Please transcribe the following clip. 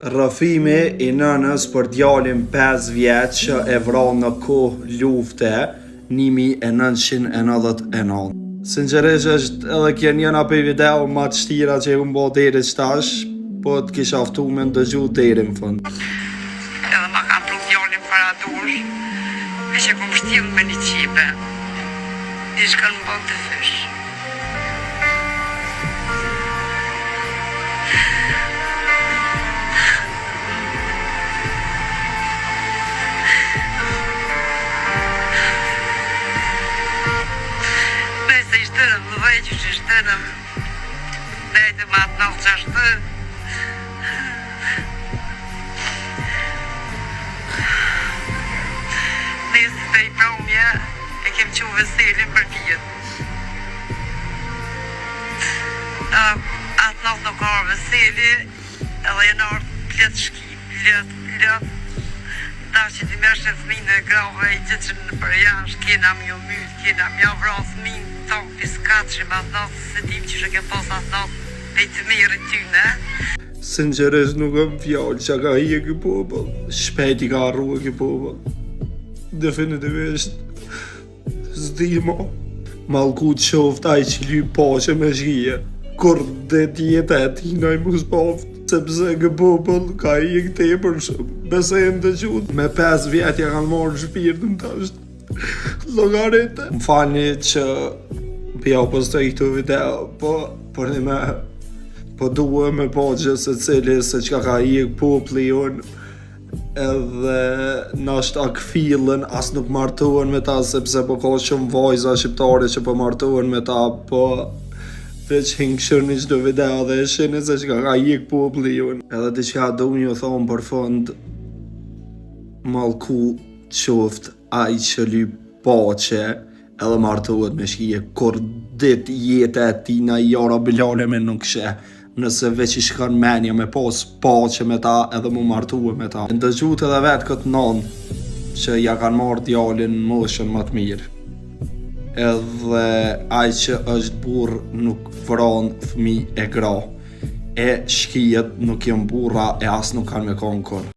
Rrëfimi I nënës për djalin 5 vjeç që e vran në kohë lufte 1999. Sinqerisht është edhe kjo njëna prej video ma të shtira që ju mbo deri qtash, po t'kisha ftu me ndëgju deri në fund. Edhe ma kam pru djalin para dush, e që kom shtil me një qipe, i shkën më bënd të fysh. Nëse ishtërëm dhe që ishtërëm, nejtë ma të nëllë qashtë, nëse të I promje, e kem që veselin për vjetë. Atë nëllë nuk arë veseli, edhe jenë arë pletë shkip, pletë. Da që ti mërë shë fëminë e grave I gjithë në për janë, kena mjë mytë, kena mjë vrasë fëminë, tonë piskat që ma të nësë, se dim që shë ke posa të nësë, pe të mirë tyne. Sinqerisht nuk kam fjallë që ka hije ky popull, shpejt I ka arrua ky popull. Definitivisht, s'di mo, malku të qoft aj që ly poqe me shkije, kur dhe tjetë e tina I mus poft, sepse ky popull ka hije këte për shumë, besejnë të gjutë, me 5 vjetja kanë marrë shpirtën të është logarite. Më falni që pja postoj këtu video, po për një me, po duhe me po që se cili se qka ka hije populli jonë, edhe nashta këfillën as nuk martohen me ta sepse po ka shumë vajza shqiptare që po martohen me ta, po veç hingëshërni qdo video dhe e shini se qka ka hije populli jonë. Edhe diqka du një thonë për fund, malku qoft aj që ly paqe edhe martohet me shkije kur dit jetë e tina I jara bilale me nuk sheh. Nëse veç I shkon menja me pas paqe me ta edhe mu martuhe me ta. Ndëgjut edhe vetë këtë nanë që ja kanë marrë djalin moshën më të mirë. Edhe aj që është burr nuk vran fëmi e gra. E shkijet nuk jem burra e as nuk kanë me konë kur.